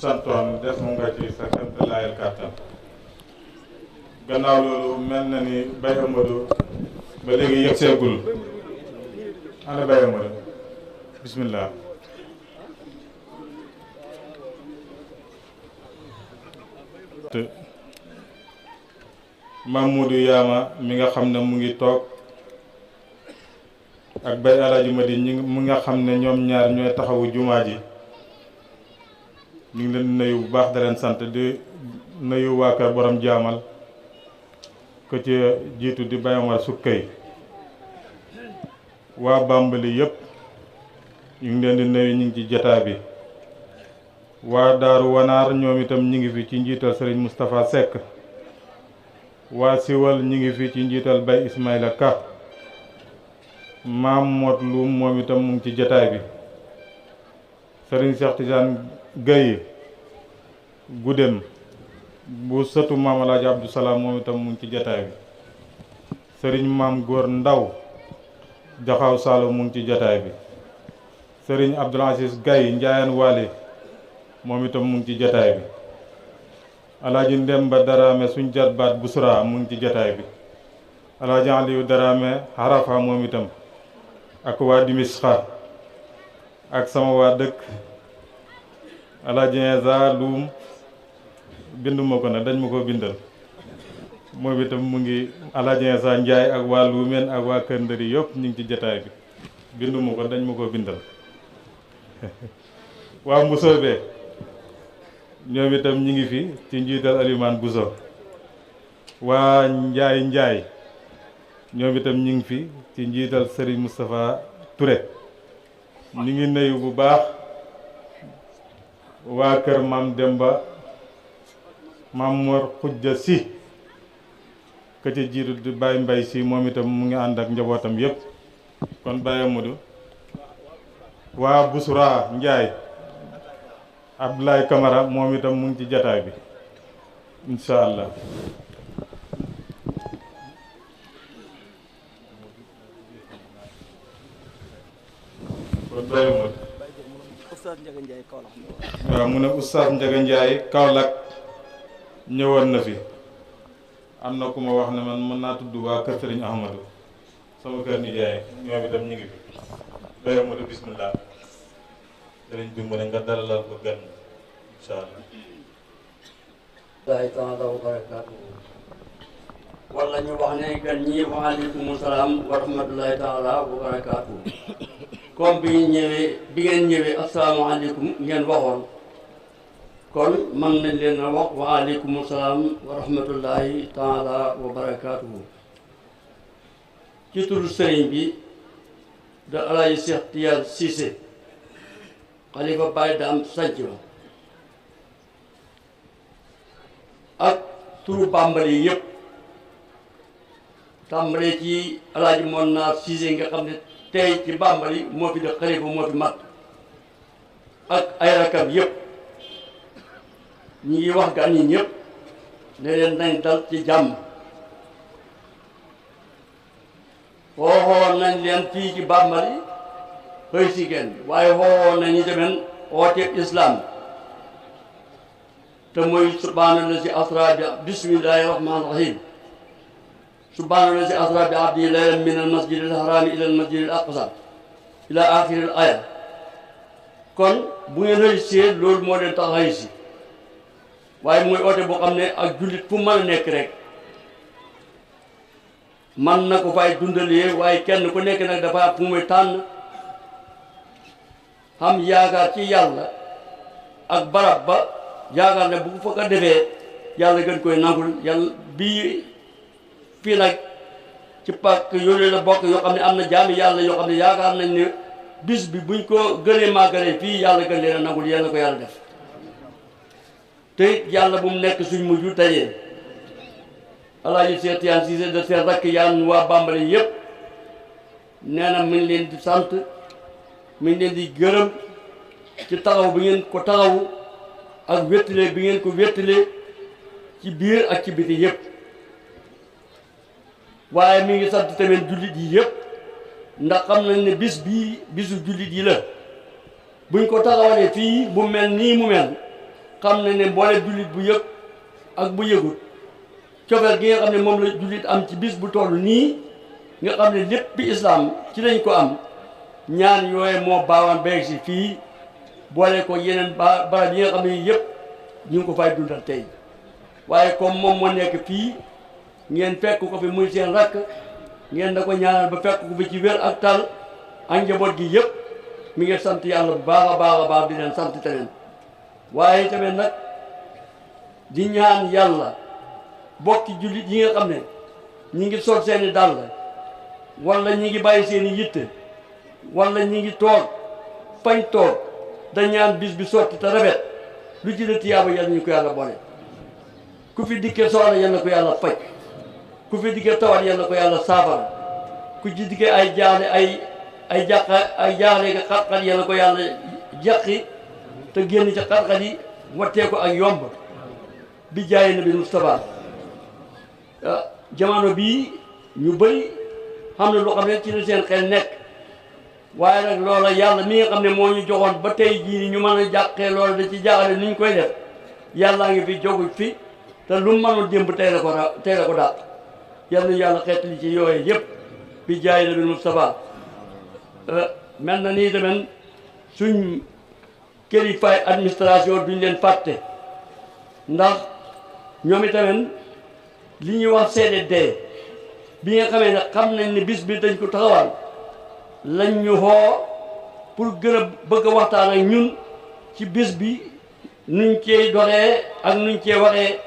santoon def mu nga ci sa kéemtalaayal kàttan. gannaaw loolu mel na ni Baye Amadou ba léegi yegg seegul ana Baye Amadou bismillah. Mamadou Yaama mi nga xam ne mu ngi toog ak Baye Alaaji Madi mu nga xam ne ñoom ñaar ñooy taxawu jumaa ji ñu ngi leen nuyu bu baax da leen sant di nuyu waa kër borom jaamal ko ci jiitu di Baye Omar Sukkay waa Bambali yëpp ñu ngi leen di nuyu ñu ngi ci jataa bi waa Daaru Wanaar ñoom itam ñu ngi fi ci njiital Serigne Moustapha Seck waa Siwal ñu ngi fi ci njiital Baye Ismaïla Ka maam Mot Loum moom itam mu ngi ci jataay bi Serigne Cheikh Tidiane Gueye Gudem bu sëtu maam Alaaji Abdou Salaam moom itam mu ngi ci jataay bi Serigne maam Góor Ndaw Jaxaw Saalum mu ngi ci jataay bi Serigne Abdoul Aziz Gaye Njaayaan Waali moom itam mu ngi ci jataay bi Alaaji Ndemba Darame suñ jarbaat Busra mu ngi ci jataay bi Alaaji Aliou Darame Harafa moom itam ak waa Dimisxa ak sama waa dëkk Alaaji Eza Loum binduma ko nag dañ ma ko bindal moom itam mu ngi Alaaji Eza Njaay ak waa Luumeen ak waa Kër Ndëri yëpp ñu ngi ci jataay bi binduma ko dañ ma ko bindal waa Mbusoobe ñoom itam ñi ngi fi ci njiital Alimaan Buso waa Njaay ñoom itam ñi ngi fi ci njiital Serigne Moustapha Touré ñu ngi nuyu bu baax waa kër Maam Demba Maam Mor Xujja Si ka ci jiitu di Baye Mbay Si moom itam mu ngi ànd ak njabootam yépp kon Baye Amadou waa Busra Njaay Abdoulaye Camara moom itam mu ngi ci jataay bi incha allah kon Baye Amadou waaw mu ne Oustaz Ndiaga Ndiaye Kaolack ñëwoon na fi am na ku ma wax ne man mën naa tudd waa kër Serigne Ahmadou sama kër nijaay ñoom itam ñu ngi fi Baye Amadou bismillah sëriñ bi mu ne nga dalalal ko gan incha allah. taala wa barakaatu. wala ñu wax ne gan ñi wa aleykum salaam wa rahmatullahi taala wa barakaatu. comme bi ngeen ñëwee asalaamaaleykum ngeen waxoon kon man nañ leen a wax wa aleykum salaam wa rahmatullahi taala wa barakaatu. ci turu sëriñ bi de Alaaji Cheikh Tidiane Cissé xalifa Baye Dame sanc ba ak turu Bambali yëpp tàmbalee ci Alaaji Monna Cissé nga xam ne tey ci Bambali moo fi de xalifa moo fi mat ak ay rakam yëpp ñi ngi wax gan ñi ñëpp ne leen nañ dal ci jàmm xooxoon nañ leen fii ci Bambali xëy si genn waaye xooxoon nañu demeen ooteeb islam te mooy subhaanallazi asraa bi bismillahi rahmaani rahim subhaanallazi asraa bi abdihi laylan min al masjid al harami ila al masjid al aqsa ila axiri al aya kon bu ngeen xëy see loolu moo leen tax xëy si waaye mooy oote boo xam ne ak jullit fu mën a nekk rek man na ko fay dundalee waaye kenn ku nekk nag dafa fu muy tànn xam yaakaar ci yàlla ak barab ba yaakaar ne bu ko fa defee yàlla gën koy nangul yàlla bii fii nag ci pàkk yooyu la bokk yoo xam ne am na jaami yàlla yoo xam ne yaakaar nañ ne bis bi buñ ko gënee màggalee fii yàlla gën leen a nangul yàlla ko yàlla def te yàlla bu mu nekk suñ mujj tayee Alaaji Cheikh Tidiane Cissé de seen rakk yaan waa Bambali yëpp nee na mi ngi leen di sant mi ngi leen di gërëm ci taxaw bi ngeen ko taxawu ak wéttale bi ngeen ko wéttale ci biir ak ci biti yëpp waaye mi ngi sant tamit jullit yi yëpp ndax xam nañ ne bis bii bisu jullit yi la buñ ko taxawalee fii mu mel nii mu mel xam ne mboole jullit bu yëg ak bu yëgut cofeel gi nga xam ne moom la jullit am ci bis bu toll nii nga xam ne lépp bi islaam ci lañ ko am ñaan yooye moo baawaan beeg si fii boole ko yeneen barab yi nga xam ne yëpp ñu ngi ko fay dundal tey waaye comme moom moo nekk fii ngeen fekk ko fi muy seen rakk ngeen da ko ñaanal ba fekk ko fi ci wér ak tal ak njaboot gi yëpp mi ngi sant yàlla bu baax a baax a baax di leen sant teneen waaye tamit nag di ñaan yàlla bokki jullit yi nga xam ne ñi ngi sol seeni dàll wala ñi ngi bàyyi seeni yitte wala ñi ngi toog fañ toog da ñaan bis bi sotti te rafet lu ci la tiyaaba yàlla ñu ko yàlla boole ku fi dikkee soxla yàlla ko yàlla faj ku fi dikkee tawat yàlla ko yàlla saafara ku ci dikkee ay jaaxle ay jaaxle nga xat-xat yàlla ko yàlla jaqi te génn ca xat-xat yi wattee ko ak yomb bi jaay na bi Moustapha jamono bii ñu bëri xam ne loo xam ne ci la seen xel nekk waaye nag loola yàlla mi nga xam ne moo ñu joxoon ba tey jii ñu mën a jàqee loola da ci jaaxale ni ñu koy def yàllaa ngi fi jogu fi te lu mënul démb tey la ko daal yal na yàlla xeetali ci yooyu yëpp bi jaay na bi Moustapha mel na nii tamit suñ kilifaay administration duñ leen fàtte ndax ñoom itamit li ñuy wax CDD bi nga xamee ne xam nañ ne bis bi dañ ko taxawal lañ ñu xoo pour gën a bëgg a waxtaan ak ñun ci bis bi nuñ cee doxee ak nuñ cee waxee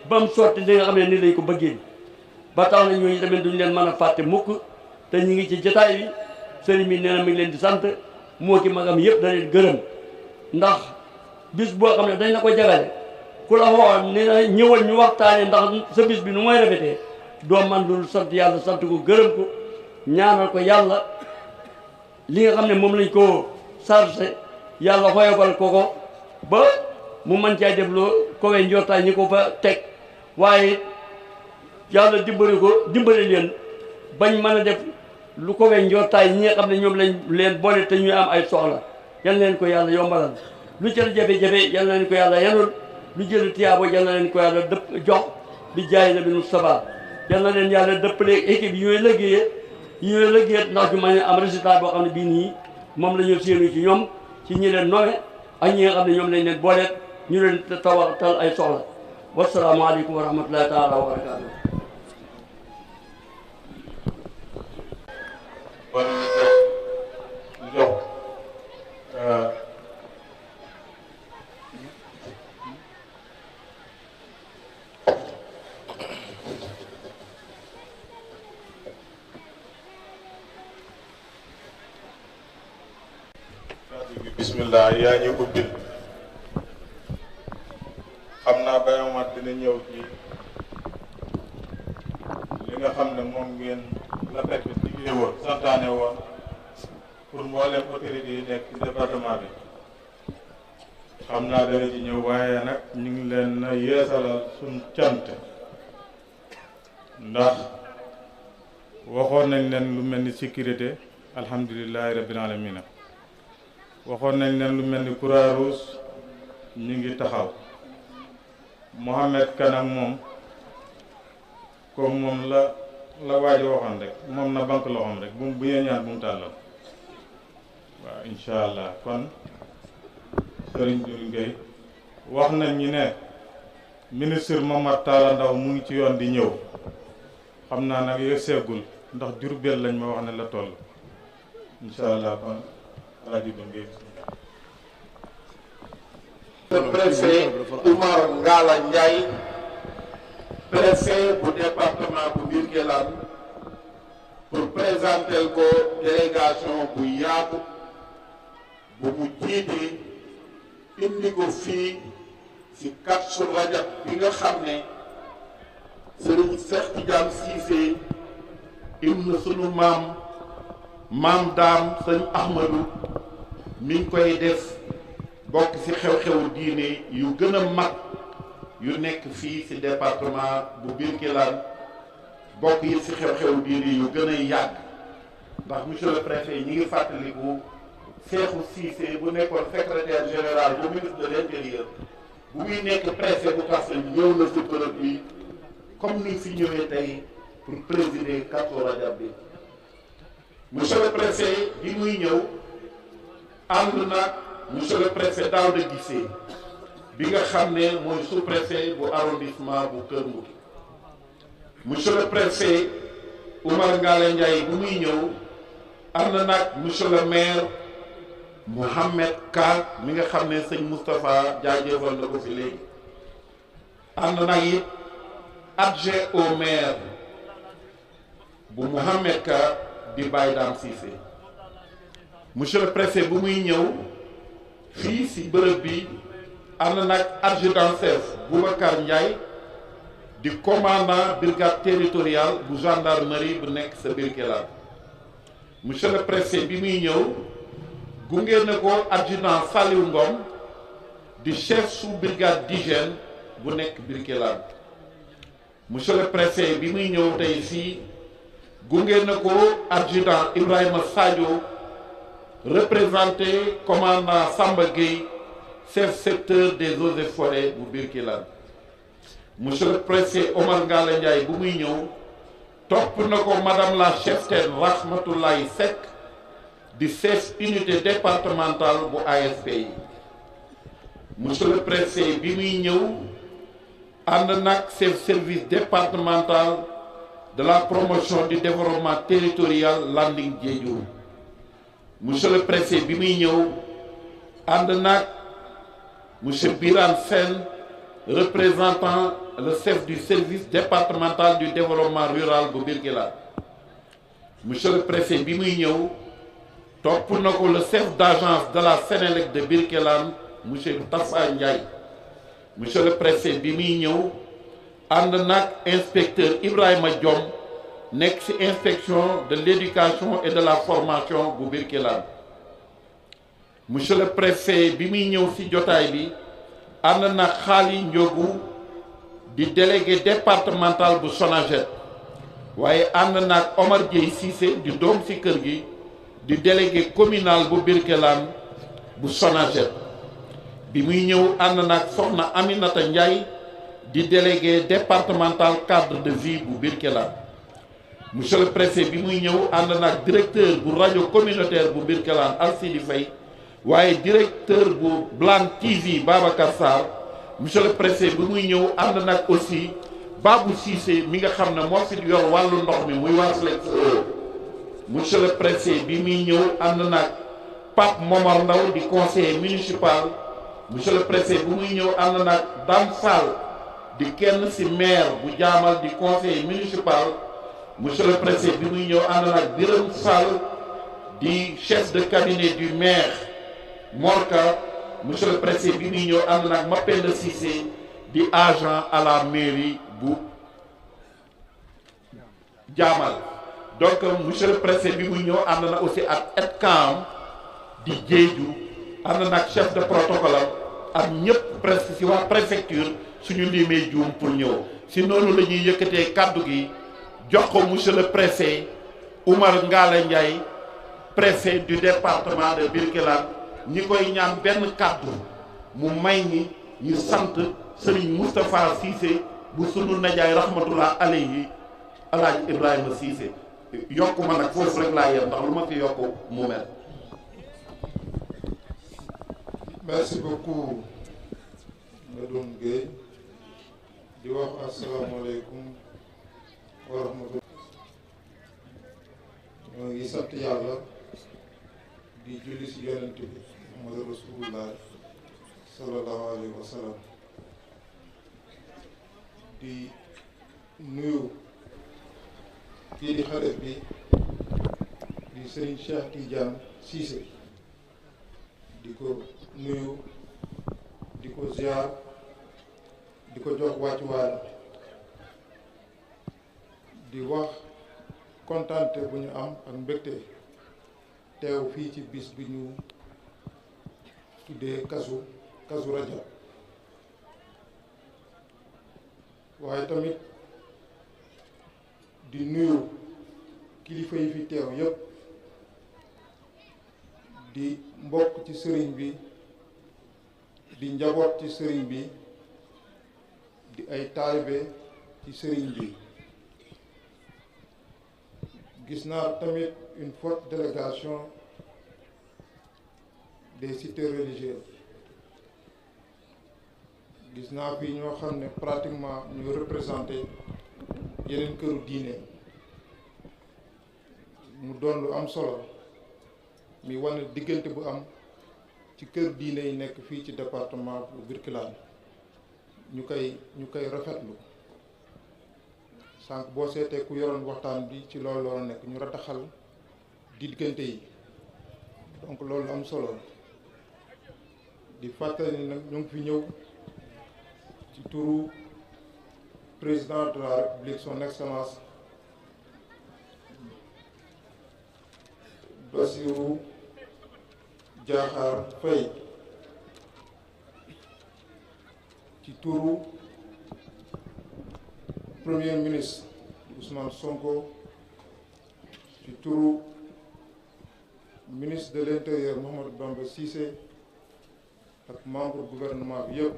ba mu sotti li nga xam ne ni lañ ko bëggee ba tax na ñooñu tamit duñ leen mën a fàtte mukk te ñu ngi ci jotaay bi sëriñ bi nee na mi ngi leen di sant moo ki magam yëpp da leen gërëm ndax bis boo xam ne dañ la ko jagale ku la xoo ne na ñëwal ñu waxtaane ndax sa bis bi nu mooy rafetee doo man loolu sant yàlla sant ko gërëm ko ñaanal ko yàlla li nga xam ne moom lañ ko chargé yàlla xoyofal ko ba mu mën caa def loo kowee njortaay ñi ko fa teg waaye yàlla dimbali leen bañ mën a def lu kowee njortaay ñi nga xam ne ñoom lañ leen boole te ñuy am ay soxla yal na leen ko yàlla yombalal lu jël jafe-jafe yal na leen ko yàlla yanul lu jël tiyaabo yal na leen ko yàlla dëpp jox bi jaay na bi Moustapha yal na leen yàlla dëppale équipe yi ñooy liggéey ndax ñu mën a am résultat boo xam ne bii nii moom la ñu séenu ci ñoom ci ñi leen nowe ak ñi nga xam ne ñoom lañ leen booleet ñu leen tawatal ay soxla wasalaamaaleykum wa rahmatullahi taala wa barakaatu. kon ñu jox bismillah yaa ñu ubbil xam naa bayomat dina ñëw ci li nga xam ne moom ngeen la fekk liggéey woon santaane woon pour mboolem autorité yi nekk ci département bi xam naa dana ci ñëw waaye nag ñu ngi leen na yeesalal suñ cant ndax waxoon nañ leen lu mel ni sécurité alhamdulilahi rabbil alamina waxoon nañ leen lu mel ni Croix-Rouge ñu ngi taxaw Mohamed Kanam moom comme moom la waajo waxoon rek moom na banque loxoom rek bu ñu ñaan bu mu tàllal waaw incha allah kon sëriñ Diourou Gueye wax nañ ñi ne ministre Momar Talla Ndaw mu ngi ci yoon di ñëw xam naa nag yo seegul ndax Diourbel lañ ma wax ne la toll incha allah kon rajo Gueye. Le préfet Oumar Ngala Ndiaye, préfet du département bu Birkelane, pour présenter ko délégation bu yaatu bu mu jiite indi ko fii ci Kazu Rajab bi nga xam ne Serigne Cheikh Tidiane Cissé ibn sunu maam daam sëñ Ahmadou mi ngi koy def bokk ci xew-xewu diine yu gën a mag yu nekk fii ci département bu Birkelane bokk yi ci xew-xewu diine yu gën a yàgg ndax monsieur le préfet ñi ngi fàttaliku Cheikhou Cissé bu nekkoon secrétaire général bu ministre de l'intérieur bu muy nekk préfet bu Kaffrine ñëw na si bërëb bi comme ni fi ñëwee tey pour présider Kazu Rajab bi. monsieur le préfet bi muy ñëw ànd nag monsieur le préfet Daouda Guissé bi nga xam ne mooy sous-préfet bu arrondissement bu Kër Mouki. monsieur le préfet Oumar Ngale Ndiaye bi muy ñëw ànd nag monsieur le maire Mohamed Ka mi nga xam ne sëñ Moustapha jaajëfal na ko fi léegi. ànd nag it adjoint au maire bu Mohamed Ka di Baye Dame Cissé. monsieur le préfet bu muy ñëw fii ci bërëb bi ànd nag adjudant chef Boubacar Ndiaye di commandant brigade territoriale bu gendarmerie bu nekk sa Birkelane. monsieur le préfet bi muy ñëw gunge na ko adjudant Saliou Ngom di chef sous brigade d'hygiène bu nekk Birkelane. monsieur le préfet bi muy ñëw tey fii gunge na ko adjudant Ibrahima Sadio représenté commandant Samba Gueye chef secteur des eaux et forêts bu Birkelane. monsieur le préfet Omar Ngale Ndiaye bu muy ñëw topp na ko madame la cheftaine Rahmatoulaye Seck di chef unité départementale bu ASP yi. monsieur le préfet bi muy ñëw ànd nag chef service départemental de la promotion du développement territorial Landing Diédhiou. monsieur le préfet bi muy ñëw ànd nag monsieur Birane Sène représentant le chef du service départemental du développement rural bu Birkelane. monsieur le préfet bi muy ñëw topp na ko le chef d'agence de la Sénélec de Birkelane monsieur Tafa Ndiaye. monsieur le préfet bi muy ñëw ànd nag inspecteur Ibrahima Diom nekk ci inspection de l'éducation et de la formation bu Birkelane. monsieur le préfet bi muy ñëw ci jotaay bi ànd nag Xaali Ndiogu di délégué départemental bu Sonaged waaye ànd nag Omar Dieye Cissé di doom ci kër gi di délégué communal bu Birkelane bu Sonaged. bi muy ñëw ànd nag soxna Aminata Ndiaye di délégué départemental cadre de vie bu Birkelane. monsieur le préfet bi muy ñëw ànd nag directeur bu rajo communautaire bu Birkelane Alsidi Faye waaye directeur bu Blan TV Babacar Sarr. monsieur le préfet bi muy ñëw ànd nag aussi Babou Cissé mi nga xam ne moo fi yor wàllu ndox mi muy waa Flex. monsieur le préfet bi muy ñëw ànd nag Pape Momar Ndaw di conseiller municipal. monsieur le préfet bi muy ñëw ànd nag Dame Fall di kenn ci maire bu Jaamal di conseiller municipal. monsieur le préfet bi muy ñëw ànd nag Birame Sall di chef de cabinet du maire Morka. monsieur le préfet bi muy ñëw ànd nag Mapenda Cissé di agent à la mairie bu Jaamal. donc monsieur le préfet bi muy ñëw ànd na aussi ak EDCAM di Diédhiou ànd nag chef de protocole ak ñëpp presque ci waa préfecture suñu limee juum pour ñëw ci noonu la ñuy yëkkatee kàddu gi jox ko monsieur le préfet Oumar Ngale Ndiaye préfet du département de Birkelane. ñi koy ñaan benn kàddu mu may ñi ñu sant Serigne Moustapha Cissé bu sunu najaay rahmatullah alayhi Alaaji Ibrahima Cissé. yokk ma nag foofu rek laa yem ndax lu ma fi yokk mu mel. merci beaucoup Medoune Gueye di wax asalaamaaleykum wa rahmatullah. ñoo ngi sant yàlla di julli ci yonent bi Muhammad Rasulullah sallallahu alayhi wa sallam. di nuyu kii di xarit bi di Serigne Cheikh Tidiane Cissé di ko nuyu di ko ziar di ko jox wàccuwaay di wax kontante bu ñu am ak mbégte teew fii ci bis bi ñu tuddee Kazu Rajab waaye tamit di nuyu kilifa yi fi teew yépp di mbokk ci sëriñ bi di njaboot ci sëriñ bi di ay taalibe ci sëriñ bi. Gis naa tamit une forte délégation des cités religieuses. Gis naa fi ñoo xam ne pratiquement ñu représenté yeneen këru diine mu doon lu am solo mi wane diggante bu am ci kër diine yi nekk fii ci département bu Birkelane ñu koy rafetlu sànq boo seetee ku yoroon waxtaan bi ci loolu loo nekk ñu rataxal diggante yi donc loolu am solo di fàttali ni nag ñu ngi fi ñëw ci turu président de la République son excellence Bassirou Diakhar Faye, ci turu premier ministre Ousmane Sonko, ci turu ministre de l'intérieur Mahamadou Bamba Cissé ak membre gouvernement bi yëpp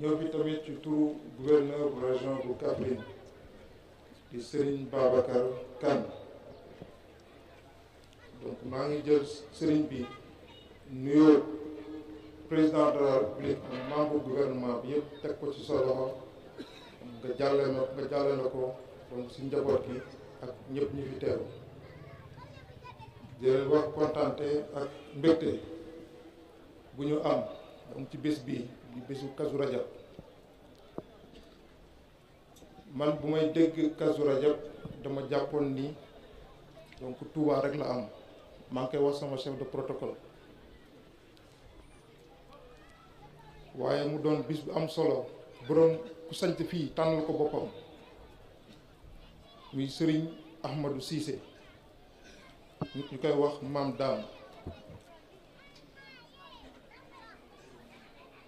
ñëw fi tamit ci turu gouverneur bu région bu Kaffrine di Serigne Babacar Kane. Donc maa ngi jël Serigne bi nuyoo président de la République ak membre gouvernement bi yëpp teg ko ci sa loxo nga jàllale ko donc si njaboot gi ak ñëpp ñi fi teew di leen wax kontante ak mbégte bu ñu am donc ci bés bii di bésu Kazu Rajab. Man bu may dégg Kazu Rajab dama jàppoon ni donc Touba rek la am maa ngi koy wax sama chef de protocole waaye mu doon bis bu am solo borom ku sant fii tànnal ko boppam muy Serigne Ahmadou Cissé ñu koy wax Maam Daam.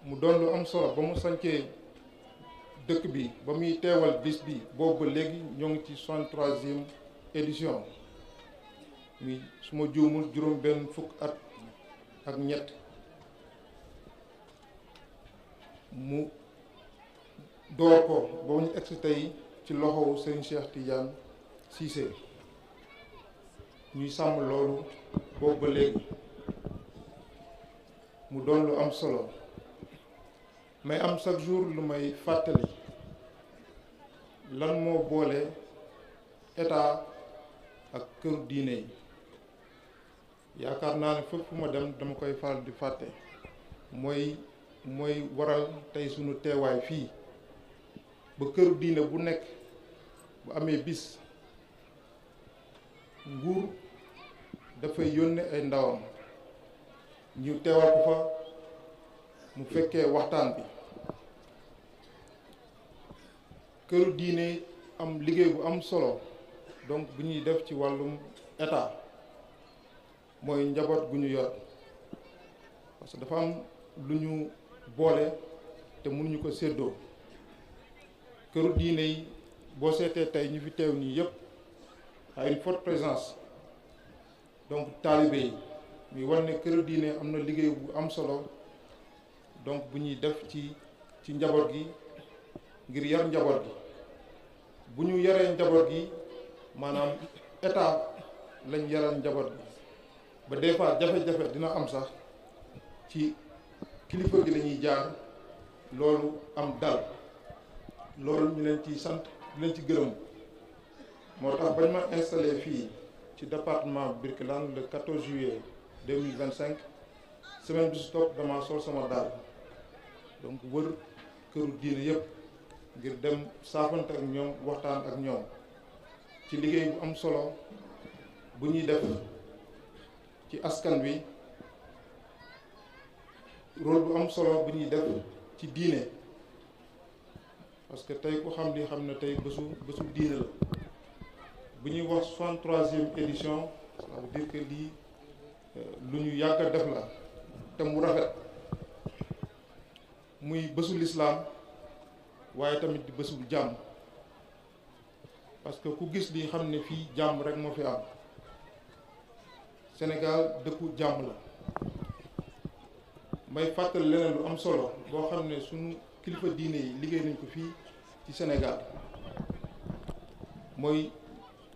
mu doon lu am solo ba mu sancee dëkk bi ba muy teewal bis bi boobu ba léegi ñoo ngi ci 63e édition muy su ma juumul juróom benn fukk at ak ñett mu door ko ba ñu egsi tey ci loxowu Serigne Cheikh Tidiane Cissé ñuy sàmm loolu boobu ba léegi mu doon lu am solo may am chaque jour lu may fàttali lan moo boole état ak këru diine yi yaakaar naa ne fépp fu ma dem dama koy faral di fàtte mooy waral tey sunu teewaay fii ba këru diine bu nekk bu amee bis nguur dafay yónnee ay ndawam ñu teewal ko fa mu fekkee waxtaan bi këru diine am liggéey bu am solo donc bu ñuy def ci wàllum état mooy njaboot gu ñu yor parce que dafa am lu ñu boole te mënuñu ko séddoo këru diine yi boo seetee tey ñu fi teew nii yëpp a une forte présence donc taalibe yi muy war ne këru diine am na liggéey bu am solo donc bu ñuy def ci njaboot gi ngir yar njaboot gi bu ñu yaree njaboot gi maanaam état lañ yaral njaboot gi ba des fois jafe-jafe dina am sax ci kilifa gi lañuy jaar loolu am dal loolu ñu leen ci sant di leen ci gërëm moo tax bañ ma installé fii ci département Birkelane le 14 juillet 2025 semaine bi su topp dama sol sama daal donc wër këru diine yëpp ngir dem saafante ak ñoom waxtaan ak ñoom ci liggéey bu am solo bu ñuy def ci askan wi rôle bu am solo bu ñuy def ci diine parce que tey ku xam li xam ne tey bésu diine la bu ñuy wax 63e édition ça veut dire que lii lu ñu yàgg a def la te mu rafet muy bésu lislaam waaye tamit di bésu jàmm parce que ku gis lii xam ne fii jàmm rek moo fi am Sénégal dëkku jàmm la may fàttali leneen lu am solo boo xam ne suñu kilifa diine yi liggéey nañ ko fii ci Sénégal mooy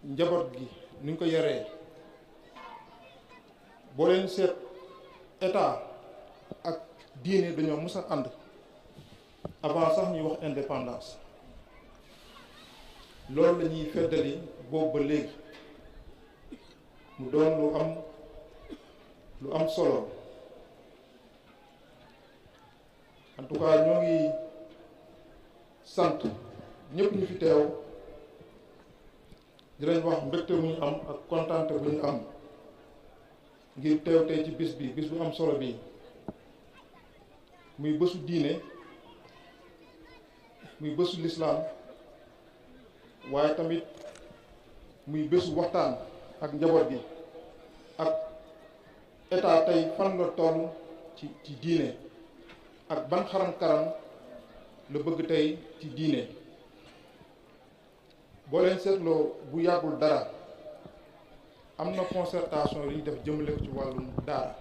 njaboot gi ni ñu ko yaree. boo leen seet état ak diine dañoo mës a ànd avant sax ñuy wax indépendance loolu la ñuy feddali boobu ba léegi mu doon lu am solo en tout cas ñoo ngi sant ñëpp ñu fi teew di leen wax mbégte bu ñu am ak kontaante bu ñu am ngir teew tey ci bis bu am solo bi muy bésu diine muy bésu lislaam waaye tamit muy bésu waxtaan ak njaboot gi ak état tey fan la toll ci diine ak ban xaram-karam la bëgg tey ci diine. boo leen seetloo bu yàggul dara am na concertation yi ñu def jëmale ko ci wàllum daara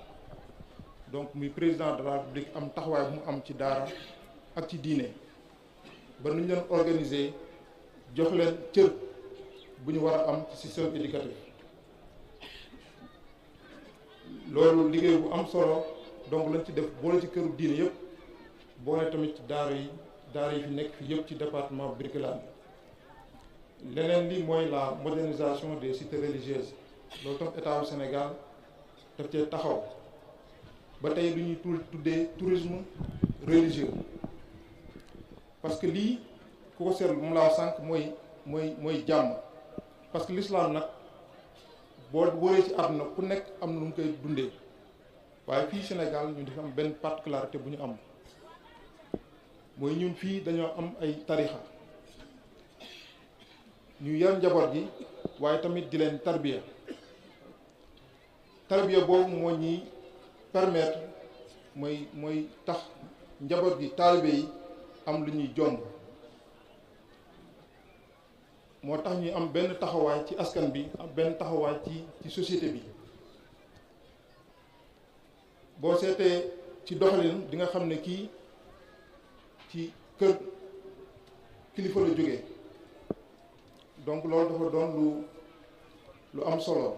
donc muy président de la République am taxawaay bu mu am ci daara ak ci diine ba nu ñu leen organiser jox leen cër bu ñu war a am ci système éducatif loolu liggéey bu am solo donc lañ ci def boole ci këru diine yëpp boole tamit ci daara yi fi nekk fi yëpp ci département Birkelane leneen li mooy la modernisation des cités religieuses loolu tam état du Sénégal daf cee taxaw ba tey lu ñuy tuddee tourisme religieux parce que lii ku ko seetlu mu laa sànq mooy jàmm parce que l'islam nag boo wëree ci àdduna ku nekk am na lu mu koy dundee waaye fii Sénégal ñu dafa am benn particularité bu ñu am mooy ñun fii dañoo am ay tarixa ñu yar njaboot gi waaye tamit di leen tarbiya boobu moo ñuy permettre mooy tax njaboot gi taalibe yi am lu ñuy jomb moo tax ñuy am benn taxawaay ci askan bi am benn taxawaay ci société bi boo seetee ci doxalin di nga xam ne kii ci kër kilifa la jógee donc loolu dafa doon lu am solo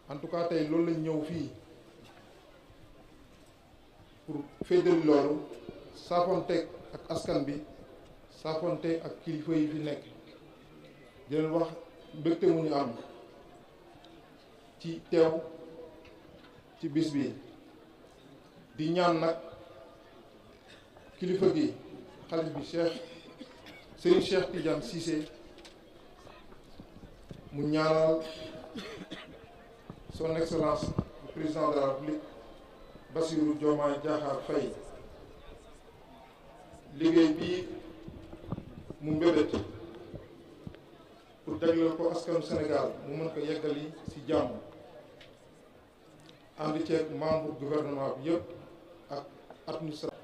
en tout cas tey loolu lañ ñëw fii pour féddali loolu saafonteeg ak askan bi saafonteeg ak kilifa yi fi nekk di leen wax mbégte mu ñu am ci teew ci bis bi di ñaan nag kilifa gi xalif bi Serigne Cheikh Tidiane Cissé mu ñaanal son excellence le président de la République Bassirou Diomaye Diakhar Faye liggéey bii mu mbébét pour jagleel ko askanu Sénégal mu mën ko yeggali ci jàmm ànd ceeg membre gouvernement bi yëpp ak administration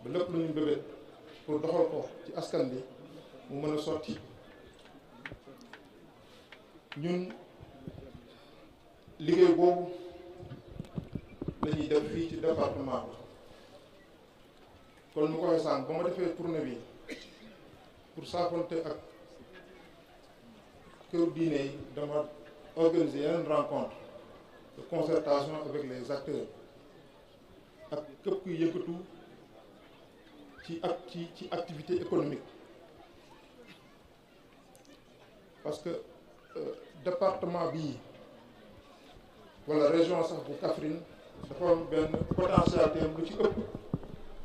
ba lépp lu ñu mbébét pour doxal ko ci askan bi mu mën a sotti ñun liggéey boobu la ñuy def fii ci département bi kon mu ko waxee sànq ba ma defee tournée bi pour saafonte ak këru diine yi dama organiser yeneen rencontre de concertation avec les acteurs ak képp kuy yëkkatu ci activité économique parce que département bii wala région sax bu Kaffrine dafa am benn potentialité lu ci ëpp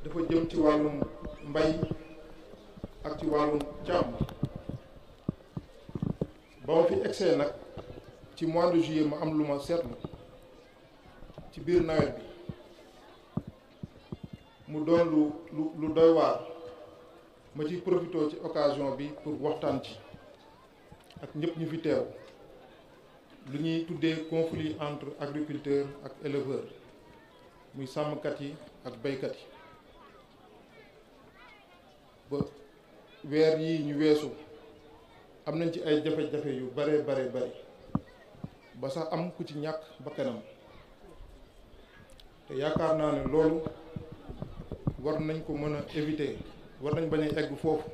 dafa jëm ci wàllum mbay ak ci wàllum càmm ba ma fi egsee nag ci mois de juillet ma am lu ma seetlu ci biir nawet bi mu doon lu doy waar ma ci profité ci occasion bi pour waxtaan ci ak ñëpp ñu fi teew lu ñuy tuddee conflit entre agriculteurs ak éleveurs muy sàmmkat yi ak baykat yi ba weer yi ñu weesu am nañ ci ay jafe-jafe yu bare ba sax am ku ci ñàkk bakkanam te yaakaar naa ne loolu war nañ ko mën a éviter war nañ bañ a egg foofu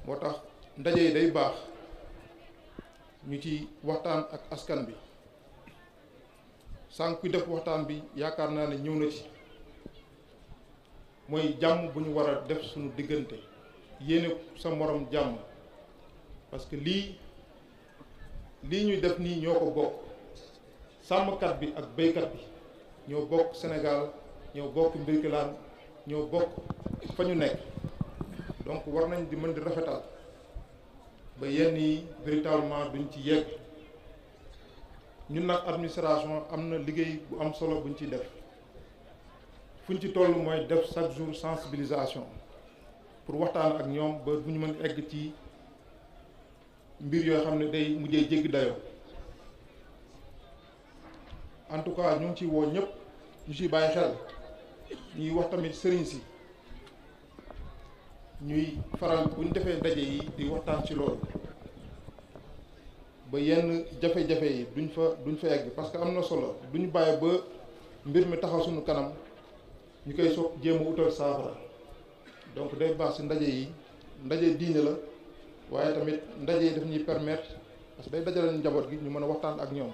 moo tax ndaje yi day baax ñu ci waxtaan ak askan bi sànq ku def waxtaan bi yaakaar naa ne ñëw na ci mooy jàmm bu ñu war a def suñu diggante yéene sa morom jàmm parce que lii ñuy def nii ñoo ko bokk sàmmkat bi ak béykat bi ñoo bokk Sénégal ñoo bokk Birkelane ñoo bokk fa ñu nekk donc war nañ di mën di rafetal ba yenn yi véritablement duñ ci yegg ñun nag administration am na liggéey bu am solo buñ ci def fuñ ci toll mooy def chaque jour sensibilisation pour waxtaan ak ñoom ba bu ñu mën egg ci mbir yoo xam ne day mujjee jéggi dayoo en tout cas ñu ngi ciy woo ñëpp ñu ciy bàyyi xel ñuy wax tamit sëriñ si ñuy faral bu ñu defee ndaje yi di waxtaan ci loolu ba yenn jafe-jafe yi duñ fa egg parce que am na solo duñu bàyyi ba mbir mi taxaw suñu kanam ñu koy soog jéem a utal saafara donc day baax si ndaje yi ndaje diine la waaye tamit ndaje yi daf ñuy permettre parce que day dajale njaboot gi ñu mën a waxtaan ak ñoom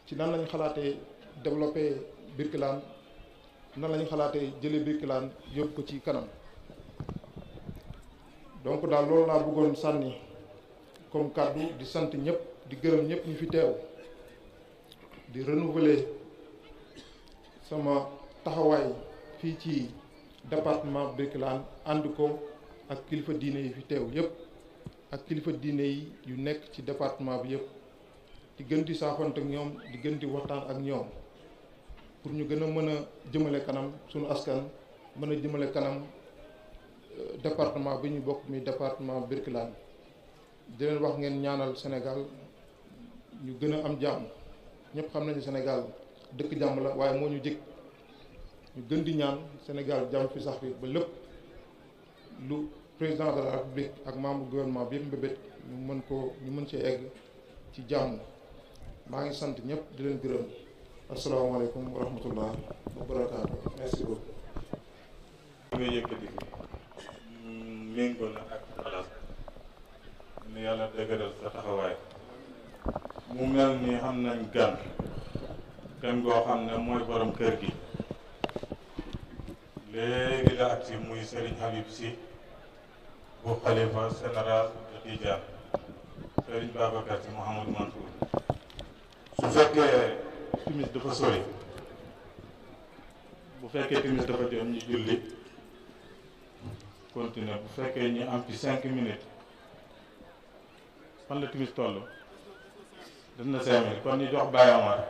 ci nan lañu xalaatee développer Birkelane nan lañu xalaatee jëlee Birkelane yóbbu ko ci kanam donc daal loolu laa bëggoon sànni comme kàddu di sant ñëpp di gërëm ñëpp ñu fi teew di renouveler sama taxawaay fii ci département Birkelane ànd ko ak kilifa diine yi fi teew yëpp ak kilifa diine yi yu nekk ci département bi yëpp di gën di saafante ak ñoom di gën di waxtaan ak ñoom pour ñu gën a mën a jëmale kanam suñu askan mën a jëmale kanam département bi ñu bokk mi département Birkelane di leen wax ngeen ñaanal Sénégal ñu gën a am jàmm ñëpp xam nañu Sénégal dëkk jàmm la waaye moo ñu jëkk ñu gën di ñaan Sénégal jàmm fi sax fi ba lépp lu président de la République ak membre gouvernement bi yëpp mbébét ñu mën cee egg ci jàmm maa ngi sant ñëpp di leen gërëm asalaamaaleykum wa rahmatullah wa barakaatu merci beaucoup. nga yëkkati fi méngoo na ak xalaat ni yàlla dëgëral sa taxawaay mu mel ni xam nañ gan goo xam ne mooy borom kër gi léegi la agsi muy Serigne Habib Sy bu xalifa général de Tidiane Serigne Babacar Sy Mouhamadou Mansour su fekkee timis dafa sori bu fekkee timis dafa jot ñu julli continuer bu fekkee ñu am ci 5 minutes fan la timis toll def na 5 minutes kon ñu jox Baye Omar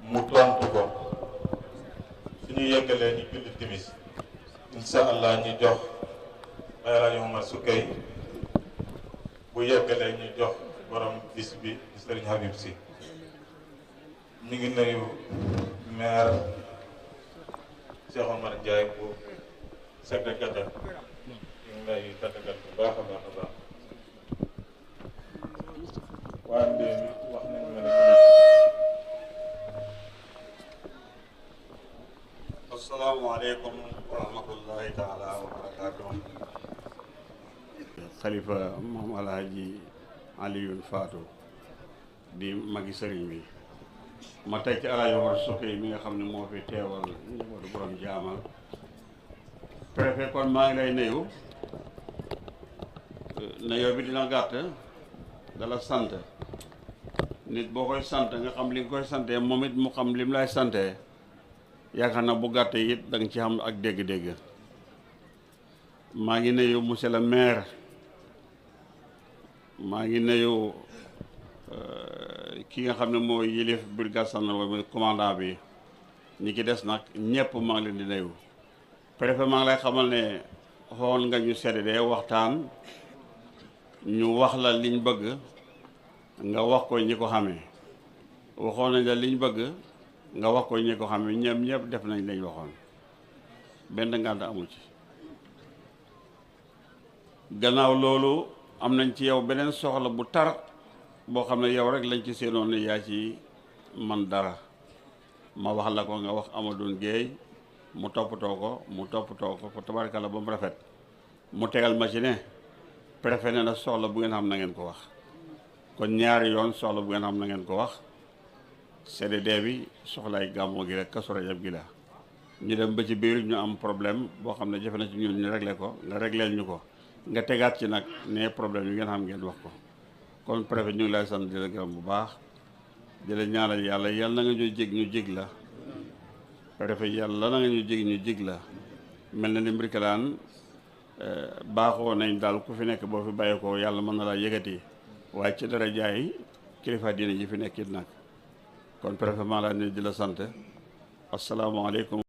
mu tontu ko suñu yëggalee ñu julli timis insha allah ñu jox Baye Rajo Omar Sukay bu yëggalee ñu jox borom bis bi di Serigne Habib Sy ñu ngi nuyu maire Cheikh Omar Ndiaye bu secteur Gata ñu ngi lay tàggat bu baax a baax a baax waa Ndéem it wax nañu ne asalaamaaleykum wa rahmatullahi taala wa barakaatuh. Xalifa moom Alhaji Alioune Fatou di magi sëriñ bi ma teg ci Alhaji Omar Sukay mi nga xam ne moo fi teewal njabootu borom jaamal préfet kon maa ngi lay nuyu nuyoo bi dina gàtt dala sant nit boo koy sant nga xam li nga koy santee moom it mu xam lim lay santee yaakaar na bu gàtt it da nga ci xam ak dégg-dégg maa ngi nuyu monsieur le maire maa ngi nuyu ki nga xam ne mooy yilif brigade gendarmerie commandant bi ñi ki des nag ñëpp maa ngi leen di nuyu préfet maa ngi lay xamal ne xool nga ñu seddee waxtaan ñu wax la liñ bëgg nga wax ko ñi ko xamee waxoon nañ la liñ bëgg nga wax ko ñi ko xamee ñoom ñëpp def nañ lañ waxoon benn ngànt amu ci gannaaw loolu am nañ ci yow beneen soxla bu tar boo xam ne yow rek lañ ci seenoon ne yaa ci man dara ma wax la ko nga wax Amadou Guèye mu toppatoo ko fa tabaarkalla ba mu rafet mu tegal ma ci ne préfet ne na soxla bu ngeen xam na ngeen ko wax kon ñaari yoon soxla bu ngeen xam na ngeen ko wax CDD bi soxlaay gàmmoo gi rek Kazu Rajab gi la ñu dem ba ci biir ñu am problème boo xam ne jafe na ci ñun ñu réglé ko nga régleel ñu ko nga tegaat ci nag ne problème yi ngeen xam ngeen wax ko kon préfet ñu ngi lay sant di la gërëm bu baax di la ñaanal yàlla na nga ñu jég la préfet yàlla na nga ñu jég la mel na ni Mbirkelane baaxoo nañ daal ku fi nekk boo fi bàyyi ko yàlla mën na laa yëkkati waaye ci dara jaay kilifa diine ji fi nekk it nag kon préfet maa laa nuyu di la sant asalaamaaleykum